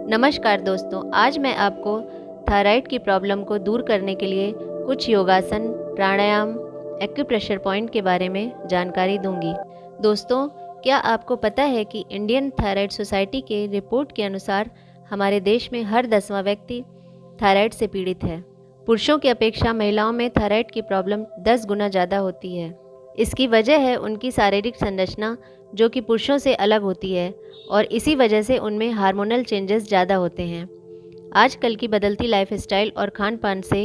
नमस्कार दोस्तों, आज मैं आपको थायराइड की प्रॉब्लम को दूर करने के लिए कुछ योगासन, प्राणायाम, एक्यूप्रेशर पॉइंट के बारे में जानकारी दूंगी। दोस्तों, क्या आपको पता है कि इंडियन थायराइड सोसाइटी के रिपोर्ट के अनुसार हमारे देश में हर 10वां व्यक्ति थायराइड से पीड़ित है। पुरुषों की अपेक्षा महिलाओं में थायराइड की प्रॉब्लम 10 गुना ज़्यादा होती है। इसकी वजह है उनकी शारीरिक संरचना जो कि पुरुषों से अलग होती है और इसी वजह से उनमें हार्मोनल चेंजेस ज़्यादा होते हैं। आजकल की बदलती लाइफस्टाइल और खान पान से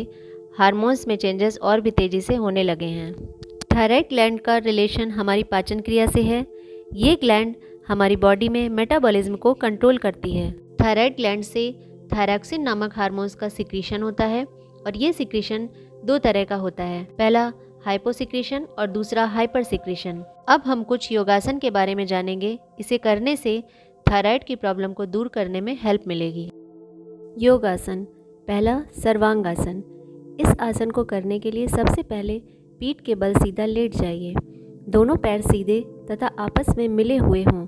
हार्मोन्स में चेंजेस और भी तेज़ी से होने लगे हैं। थायराइड ग्लैंड का रिलेशन हमारी पाचन क्रिया से है। ये ग्लैंड हमारी बॉडी में मेटाबॉलिज्म को कंट्रोल करती है। थायराइड ग्लैंड से थायरॉक्सिन नामक हार्मोन्स का सिक्रीशन होता है और ये सिक्रीशन दो तरह का होता है। पहला हाइपोसिक्रीशन और दूसरा हाइपर सिक्रीशन। अब हम कुछ योगासन के बारे में जानेंगे। इसे करने से थायराइड की प्रॉब्लम को दूर करने में हेल्प मिलेगी। योगासन। पहला सर्वांगासन। इस आसन को करने के लिए सबसे पहले पीठ के बल सीधा लेट जाइए। दोनों पैर सीधे तथा आपस में मिले हुए हों।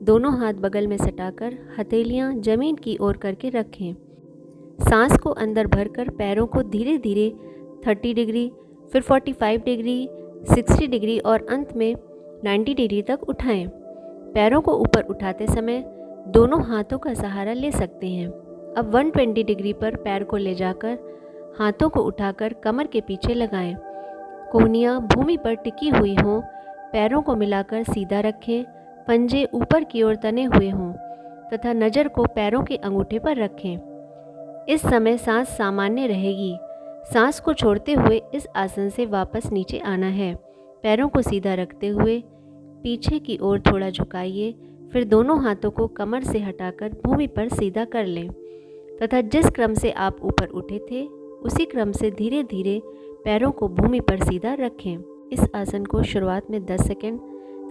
दोनों हाथ बगल में सटाकर हथेलियां जमीन की ओर करके रखें। सांस को अंदर भरकर पैरों को धीरे धीरे 30 डिग्री, फिर 45 डिग्री, 60 डिग्री और अंत में 90 डिग्री तक उठाएं। पैरों को ऊपर उठाते समय दोनों हाथों का सहारा ले सकते हैं। अब 120 डिग्री पर पैर को ले जाकर हाथों को उठाकर कमर के पीछे लगाएं। कोहनियाँ भूमि पर टिकी हुई हों। पैरों को मिलाकर सीधा रखें। पंजे ऊपर की ओर तने हुए हों तथा नज़र को पैरों के अंगूठे पर रखें। इस समय सांस सामान्य रहेगी। सांस को छोड़ते हुए इस आसन से वापस नीचे आना है। पैरों को सीधा रखते हुए पीछे की ओर थोड़ा झुकाइए, फिर दोनों हाथों को कमर से हटाकर भूमि पर सीधा कर लें तथा जिस क्रम से आप ऊपर उठे थे उसी क्रम से धीरे धीरे पैरों को भूमि पर सीधा रखें। इस आसन को शुरुआत में 10 सेकंड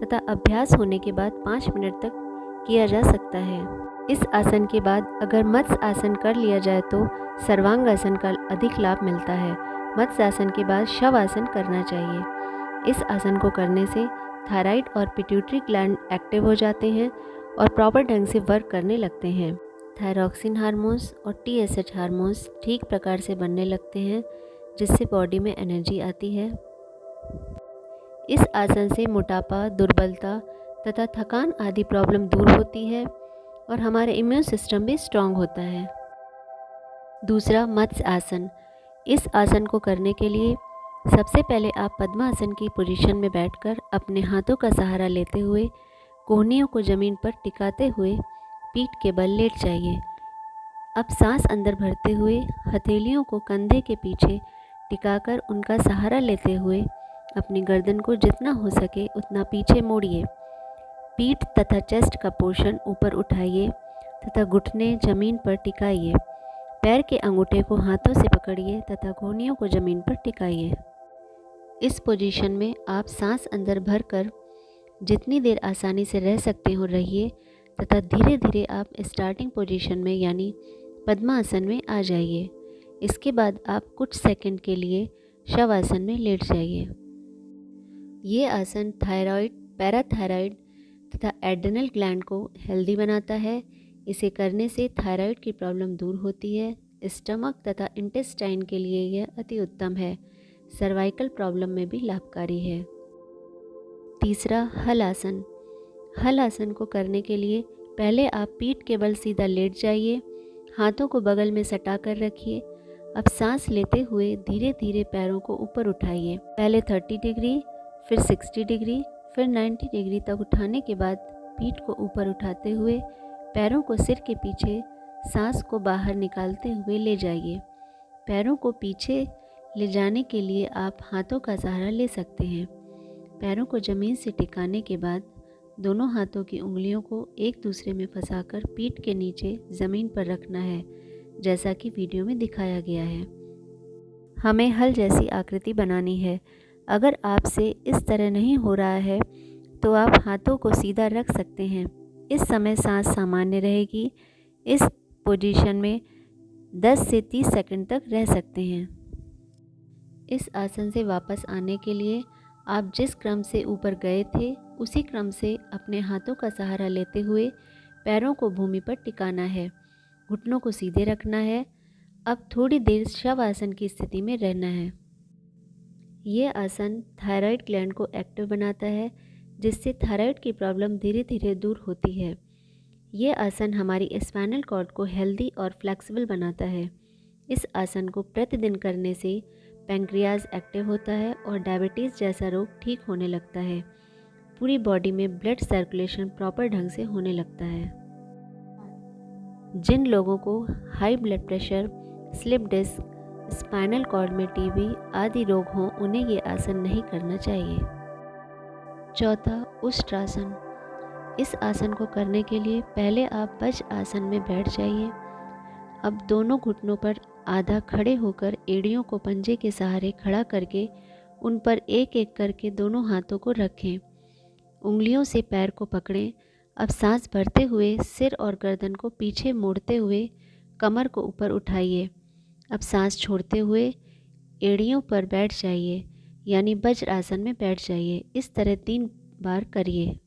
तथा अभ्यास होने के बाद 5 मिनट तक किया जा सकता है। इस आसन के बाद अगर मत्स्य आसन कर लिया जाए तो सर्वांगासन का अधिक लाभ मिलता है। मत्स्य आसन के बाद शव आसन करना चाहिए। इस आसन को करने से थायराइड और पिट्यूटरी ग्लैंड एक्टिव हो जाते हैं और प्रॉपर ढंग से वर्क करने लगते हैं। थायरॉक्सिन हार्मोन्स और TSH हार्मोन्स ठीक प्रकार से बनने लगते हैं जिससे बॉडी में एनर्जी आती है। इस आसन से मोटापा, दुर्बलता तथा थकान आदि प्रॉब्लम दूर होती है और हमारे इम्यून सिस्टम भी स्ट्रांग होता है। दूसरा, मत्स्य आसन। इस आसन को करने के लिए सबसे पहले आप पद्मासन की पोजीशन में बैठकर अपने हाथों का सहारा लेते हुए कोहनियों को ज़मीन पर टिकाते हुए पीठ के बल लेट जाइए। अब सांस अंदर भरते हुए हथेलियों को कंधे के पीछे टिकाकर उनका सहारा लेते हुए अपनी गर्दन को जितना हो सके उतना पीछे मोड़िए। पीठ तथा चेस्ट का पोर्शन ऊपर उठाइए तथा घुटने जमीन पर टिकाइए। पैर के अंगूठे को हाथों से पकड़िए तथा कोहनियों को ज़मीन पर टिकाइए। इस पोजीशन में आप सांस अंदर भरकर जितनी देर आसानी से रह सकते हो रहिए तथा धीरे धीरे आप स्टार्टिंग पोजीशन में यानी पद्मासन में आ जाइए। इसके बाद आप कुछ सेकंड के लिए शवासन में लेट जाइए। ये आसन थायराइड, पैराथायराइड तथा एड्रेनल ग्लैंड को हेल्दी बनाता है। इसे करने से थायराइड की प्रॉब्लम दूर होती है। स्टमक तथा इंटेस्टाइन के लिए यह अति उत्तम है। सर्वाइकल प्रॉब्लम में भी लाभकारी है। तीसरा, हल आसन। हल आसन को करने के लिए पहले आप पीठ के बल सीधा लेट जाइए। हाथों को बगल में सटा कर रखिए। अब सांस लेते हुए धीरे धीरे पैरों को ऊपर उठाइए। पहले 30 डिग्री, फिर 60 डिग्री, फिर 90 डिग्री तक उठाने के बाद पीठ को ऊपर उठाते हुए पैरों को सिर के पीछे सांस को बाहर निकालते हुए ले जाइए। पैरों को पीछे ले जाने के लिए आप हाथों का सहारा ले सकते हैं। पैरों को ज़मीन से टिकाने के बाद दोनों हाथों की उंगलियों को एक दूसरे में फंसाकर पीठ के नीचे ज़मीन पर रखना है, जैसा कि वीडियो में दिखाया गया है। हमें हल जैसी आकृति बनानी है। अगर आपसे इस तरह नहीं हो रहा है तो आप हाथों को सीधा रख सकते हैं। इस समय सांस सामान्य रहेगी। इस पोजीशन में 10 से 30 सेकंड तक रह सकते हैं। इस आसन से वापस आने के लिए आप जिस क्रम से ऊपर गए थे उसी क्रम से अपने हाथों का सहारा लेते हुए पैरों को भूमि पर टिकाना है। घुटनों को सीधे रखना है। अब थोड़ी देर शवासन की स्थिति में रहना है। ये आसन थायराइड ग्लैंड को एक्टिव बनाता है, जिससे थायराइड की प्रॉब्लम धीरे धीरे दूर होती है। ये आसन हमारी स्पाइनल कॉर्ड को हेल्दी और फ्लेक्सिबल बनाता है। इस आसन को प्रतिदिन करने से पैंक्रियाज एक्टिव होता है और डायबिटीज़ जैसा रोग ठीक होने लगता है। पूरी बॉडी में ब्लड सर्कुलेशन प्रॉपर ढंग से होने लगता है। जिन लोगों को high blood pressure, slip disc, spinal cord में टीबी आदि रोग हों, उन्हें ये आसन नहीं करना चाहिए। चौथा, उष्ट्रासन। इस आसन को करने के लिए पहले आप वज्र आसन में बैठ जाइए। अब दोनों घुटनों पर आधा खड़े होकर एड़ियों को पंजे के सहारे खड़ा करके उन पर एक एक करके दोनों हाथों को रखें। उंगलियों से पैर को पकड़ें। अब सांस भरते हुए सिर और गर्दन को पीछे मोड़ते हुए कमर को ऊपर उठाइए। अब सांस छोड़ते हुए एड़ियों पर बैठ जाइए, यानी वज्र आसन में बैठ जाइए। इस तरह 3 बार करिए।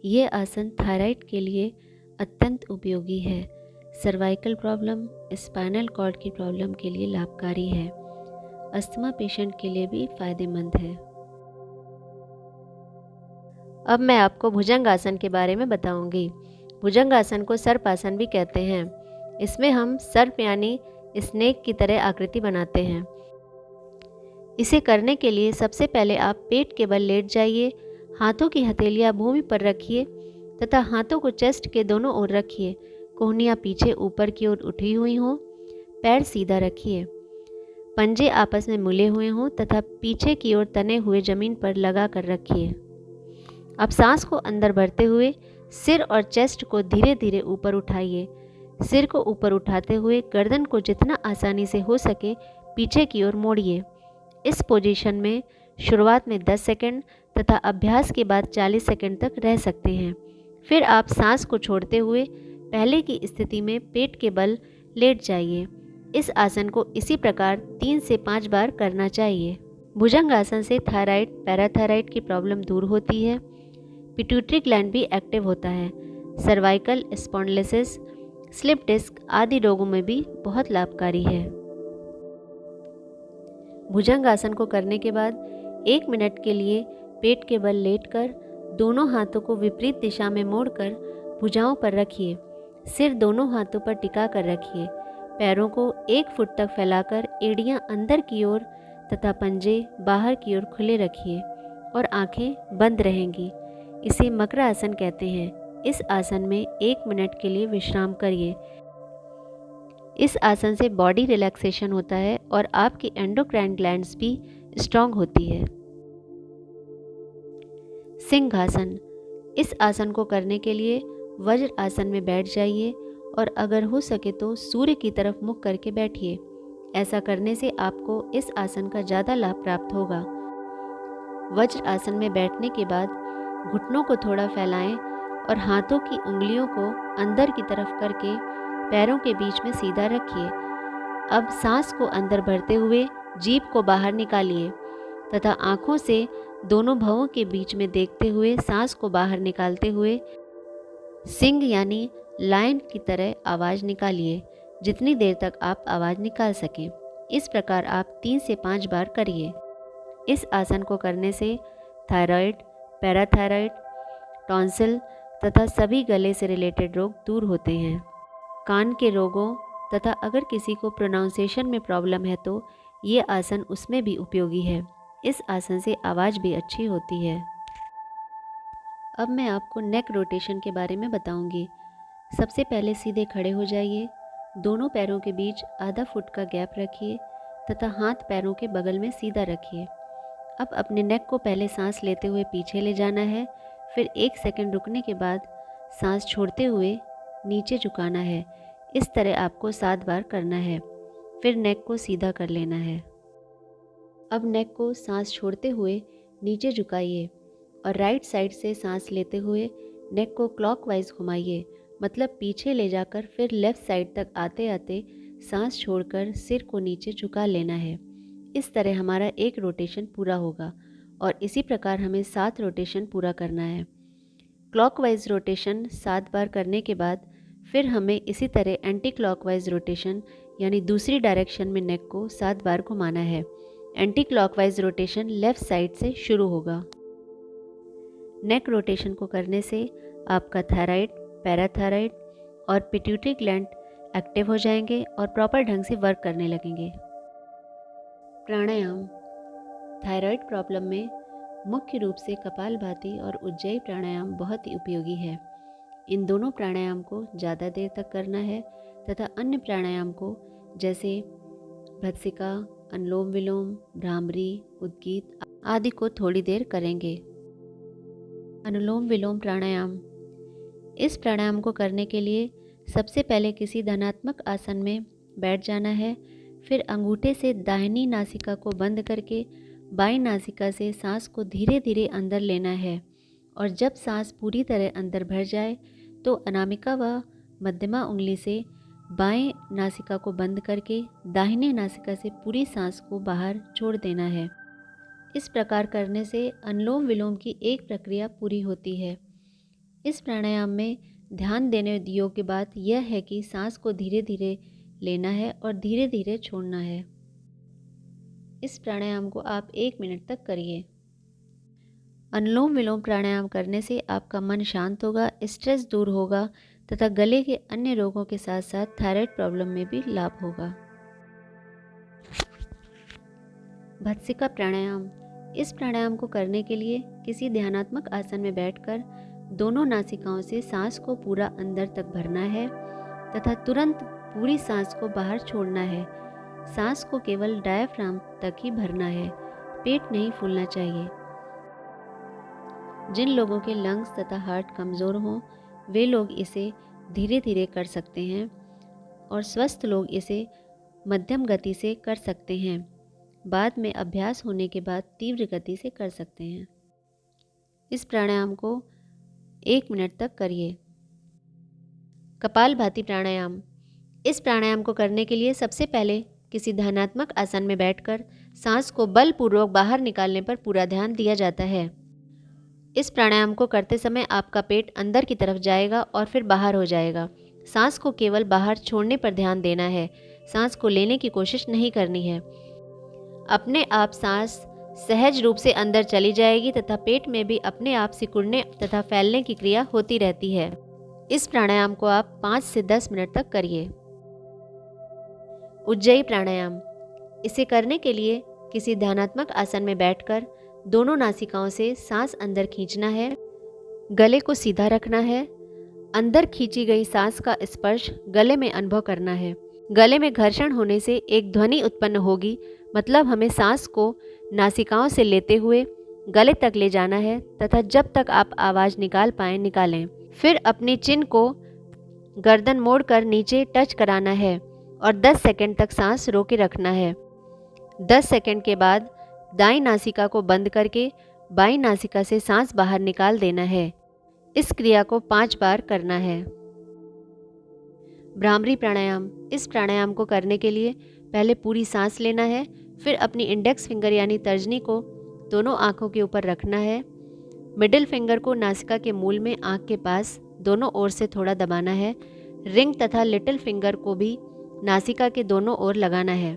ये आसन थायराइड के लिए अत्यंत उपयोगी है। सर्वाइकल प्रॉब्लम, स्पाइनल कॉर्ड की प्रॉब्लम के लिए लाभकारी है। अस्थमा पेशेंट के लिए भी फायदेमंद है। अब मैं आपको भुजंग आसन के बारे में बताऊंगी। भुजंग आसन को सर्पासन भी कहते हैं। इसमें हम सर्प यानी स्नेक की तरह आकृति बनाते हैं। इसे करने के लिए सबसे पहले आप पेट के बल लेट जाइए। हाथों की हथेलियां भूमि पर रखिए तथा हाथों को चेस्ट के दोनों ओर रखिए। कोहनियाँ पीछे ऊपर की ओर उठी हुई हों। पैर सीधा रखिए। पंजे आपस में मिले हुए हों तथा पीछे की ओर तने हुए जमीन पर लगा कर रखिए। अब सांस को अंदर भरते हुए सिर और चेस्ट को धीरे धीरे ऊपर उठाइए। सिर को ऊपर उठाते हुए गर्दन को जितना आसानी से हो सके पीछे की ओर मोड़िए। इस पोजीशन में शुरुआत में 10 सेकंड तथा अभ्यास के बाद 40 सेकंड तक रह सकते हैं। फिर आप सांस को छोड़ते हुए पहले की स्थिति में पेट के बल लेट जाइए। इस आसन को इसी प्रकार 3 से 5 बार करना चाहिए। भुजंग आसन से थायराइड, पैराथायराइड की प्रॉब्लम दूर होती है। पिट्यूटरी ग्लैंड भी एक्टिव होता है। सर्वाइकल स्पॉन्डिलोसिस, स्लिप डिस्क आदि रोगों में भी बहुत लाभकारी है। भुजंग आसन को करने के बाद 1 मिनट के लिए पेट के बल लेटकर दोनों हाथों को विपरीत दिशा में मोड़कर भुजाओं पर रखिए। सिर दोनों हाथों पर टिका कर रखिए। पैरों को 1 फुट तक फैलाकर एड़ियां अंदर की ओर तथा पंजे बाहर की ओर खुले रखिए और आंखें बंद रहेंगी। इसे मकर आसन कहते हैं। इस आसन में 1 मिनट के लिए विश्राम करिए। इस आसन से बॉडी रिलैक्सेशन होता है और आपकी एंडोक्राइन ग्लैंड्स भी स्ट्रांग होती है। सिंहासन। इस आसन को करने के लिए वज्र आसन में बैठ जाइए और अगर हो सके तो सूर्य की तरफ मुख करके बैठिए। ऐसा करने से आपको इस आसन का ज़्यादा लाभ प्राप्त होगा। वज्र आसन में बैठने के बाद घुटनों को थोड़ा फैलाएं और हाथों की उंगलियों को अंदर की तरफ करके पैरों के बीच में सीधा रखिए। अब सांस को अंदर भरते हुए जीभ को बाहर निकालिए तथा आँखों से दोनों भवों के बीच में देखते हुए सांस को बाहर निकालते हुए सिंह यानी लायन की तरह आवाज़ निकालिए, जितनी देर तक आप आवाज़ निकाल सकें। इस प्रकार आप 3 से 5 बार करिए। इस आसन को करने से थायराइड, पैराथायराइड, टॉन्सिल तथा सभी गले से रिलेटेड रोग दूर होते हैं। कान के रोगों तथा अगर किसी को प्रोनाउंसिएशन में प्रॉब्लम है तो ये आसन उसमें भी उपयोगी है। इस आसन से आवाज़ भी अच्छी होती है। अब मैं आपको नेक रोटेशन के बारे में बताऊंगी। सबसे पहले सीधे खड़े हो जाइए। दोनों पैरों के बीच आधा फुट का गैप रखिए तथा हाथ पैरों के बगल में सीधा रखिए। अब अपने नेक को पहले सांस लेते हुए पीछे ले जाना है। फिर 1 सेकंड रुकने के बाद सांस छोड़ते हुए नीचे झुकाना है। इस तरह आपको 7 बार करना है। फिर नेक को सीधा कर लेना है। अब नेक को सांस छोड़ते हुए नीचे झुकाइए और राइट साइड से सांस लेते हुए नेक को क्लॉकवाइज घुमाइए, मतलब पीछे ले जाकर फिर लेफ़्ट साइड तक आते आते सांस छोड़कर सिर को नीचे झुका लेना है। इस तरह हमारा 1 रोटेशन पूरा होगा और इसी प्रकार हमें 7 रोटेशन पूरा करना है। क्लॉकवाइज रोटेशन 7 बार करने के बाद फिर हमें इसी तरह एंटी क्लॉकवाइज रोटेशन यानी दूसरी डायरेक्शन में नेक को 7 बार घुमाना है। Anti clockwise rotation left side से शुरू होगा। नेक रोटेशन को करने से आपका थायराइड, पैराथायराइड और पिट्यूटरी ग्लैंड एक्टिव हो जाएंगे और प्रॉपर ढंग से वर्क करने लगेंगे। प्राणायाम थायराइड प्रॉब्लम में मुख्य रूप से कपालभाति और उज्जयी प्राणायाम बहुत ही उपयोगी है। इन दोनों प्राणायाम को ज़्यादा देर तक करना है तथा अन्य प्राणायाम को जैसे भत्सिका, अनुलोम विलोम, भ्रामरी, उद्गीत आदि को थोड़ी देर करेंगे। अनुलोम विलोम प्राणायाम। इस प्राणायाम को करने के लिए सबसे पहले किसी धनात्मक आसन में बैठ जाना है। फिर अंगूठे से दाहिनी नासिका को बंद करके बाईं नासिका से सांस को धीरे धीरे अंदर लेना है और जब सांस पूरी तरह अंदर भर जाए तो अनामिका व मध्यमा उंगली से बाएं नासिका को बंद करके दाहिने नासिका से पूरी सांस को बाहर छोड़ देना है। इस प्रकार करने से अनुलोम विलोम की एक प्रक्रिया पूरी होती है। इस प्राणायाम में ध्यान देने योग्य बात यह है कि सांस को धीरे धीरे लेना है और धीरे धीरे छोड़ना है। इस प्राणायाम को आप 1 मिनट तक करिए। अनुलोम विलोम प्राणायाम करने से आपका मन शांत होगा, स्ट्रेस दूर होगा तथा गले के अन्य रोगों के साथ साथ थायराइड प्रॉब्लम में भी लाभ होगा। भत्सिका प्राणायाम। इस प्राणायाम को करने के लिए किसी ध्यानात्मक आसन में बैठकर दोनों नासिकाओं से सांस को पूरा अंदर तक भरना है तथा तुरंत पूरी सांस को बाहर छोड़ना है। सांस को केवल डायफ्राम तक ही भरना है, पेट नहीं फूलना चाहिए। जिन लोगों के लंग्स तथा हार्ट कमज़ोर हों वे लोग इसे धीरे धीरे कर सकते हैं और स्वस्थ लोग इसे मध्यम गति से कर सकते हैं। बाद में अभ्यास होने के बाद तीव्र गति से कर सकते हैं। इस प्राणायाम को 1 मिनट तक करिए। कपालभाति प्राणायाम। इस प्राणायाम को करने के लिए सबसे पहले किसी ध्यानात्मक आसन में बैठकर सांस को बलपूर्वक बाहर निकालने पर पूरा ध्यान दिया जाता है। इस प्राणायाम को करते समय आपका पेट अंदर की तरफ जाएगा और फिर बाहर हो जाएगा। सांस को केवल बाहर छोड़ने पर ध्यान देना है, सांस को लेने की कोशिश नहीं करनी है। अपने आप सांस सहज रूप से अंदर चली जाएगी तथा पेट में भी अपने आप सिकुड़ने तथा फैलने की क्रिया होती रहती है। इस प्राणायाम को आप 5 से 10 मिनट तक करिए। उज्जयी प्राणायाम। इसे करने के लिए किसी ध्यानात्मक आसन में बैठकर दोनों नासिकाओं से सांस अंदर खींचना है, गले को सीधा रखना है। अंदर खींची गई सांस का स्पर्श गले में अनुभव करना है। गले में घर्षण होने से एक ध्वनि उत्पन्न होगी, मतलब हमें सांस को नासिकाओं से लेते हुए गले तक ले जाना है तथा जब तक आप आवाज़ निकाल पाएँ निकालें। फिर अपनी चिन को गर्दन मोड़कर नीचे टच कराना है और 10 सेकंड तक सांस रोके रखना है। 10 सेकंड के बाद दाईं नासिका को बंद करके बाईं नासिका से सांस बाहर निकाल देना है। इस क्रिया को 5 बार करना है। भ्रामरी प्राणायाम। इस प्राणायाम को करने के लिए पहले पूरी सांस लेना है, फिर अपनी इंडेक्स फिंगर यानी तर्जनी को दोनों आँखों के ऊपर रखना है। मिडिल फिंगर को नासिका के मूल में आँख के पास दोनों ओर से थोड़ा दबाना है। रिंग तथा लिटिल फिंगर को भी नासिका के दोनों ओर लगाना है।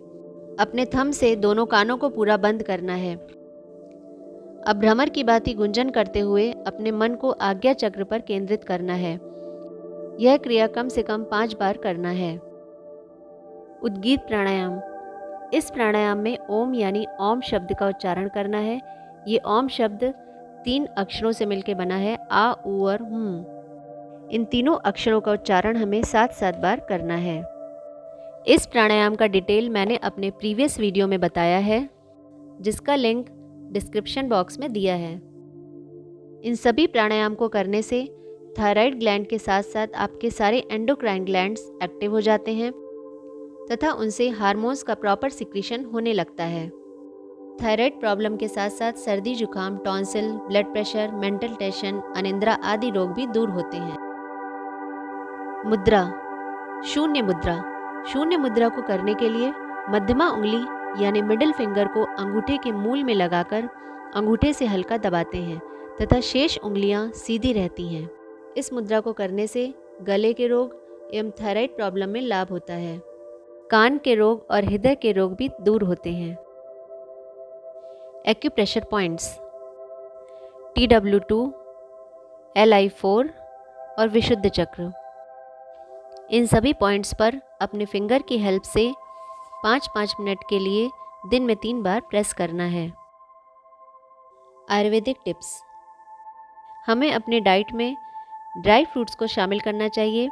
अपने थंब से दोनों कानों को पूरा बंद करना है। अब भ्रमर की भांति गुंजन करते हुए अपने मन को आज्ञा चक्र पर केंद्रित करना है। यह क्रिया कम से कम 5 बार करना है। उद्गीत प्राणायाम। इस प्राणायाम में ओम यानी ओम शब्द का उच्चारण करना है। ये ओम शब्द 3 अक्षरों से मिलकर बना है, आ, उ और हुम। इन तीनों अक्षरों का उच्चारण हमें 7-7 बार करना है। इस प्राणायाम का डिटेल मैंने अपने प्रीवियस वीडियो में बताया है, जिसका लिंक डिस्क्रिप्शन बॉक्स में दिया है। इन सभी प्राणायाम को करने से थायराइड ग्लैंड के साथ साथ आपके सारे एंडोक्राइन ग्लैंड्स एक्टिव हो जाते हैं तथा उनसे हार्मोन्स का प्रॉपर सिक्रीशन होने लगता है। थायराइड प्रॉब्लम के साथ साथ सर्दी जुकाम, tonsil, blood pressure, mental tension, अनिद्रा आदि रोग भी दूर होते हैं। मुद्रा। शून्य मुद्रा। शून्य मुद्रा को करने के लिए मध्यमा उंगली यानी मिडिल फिंगर को अंगूठे के मूल में लगाकर अंगूठे से हल्का दबाते हैं तथा शेष उंगलियां सीधी रहती हैं। इस मुद्रा को करने से गले के रोग, एवं थायराइड प्रॉब्लम में लाभ होता है। कान के रोग और हृदय के रोग भी दूर होते हैं। एक्यूप्रेशर पॉइंट्स TW2, LI4 और विशुद्ध चक्र। इन सभी पॉइंट्स पर अपने फिंगर की हेल्प से 5-5 मिनट के लिए दिन में 3 बार प्रेस करना है। आयुर्वेदिक टिप्स। हमें अपने डाइट में ड्राई फ्रूट्स को शामिल करना चाहिए।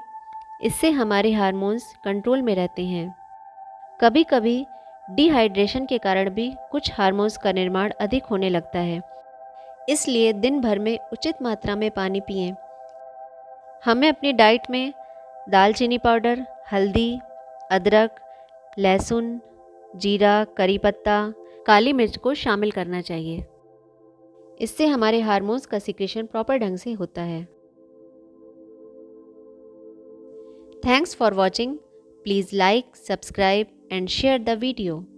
इससे हमारे हार्मोन्स कंट्रोल में रहते हैं। कभी कभी डिहाइड्रेशन के कारण भी कुछ हार्मोन्स का निर्माण अधिक होने लगता है, इसलिए दिन भर में उचित मात्रा में पानी पिएं। हमें अपनी डाइट में दालचीनी पाउडर, हल्दी, अदरक, लहसुन, जीरा, करी पत्ता, काली मिर्च को शामिल करना चाहिए। इससे हमारे हार्मोन्स का सिक्रेशन प्रॉपर ढंग से होता है। Thanks for watching. Please like, subscribe and share the video.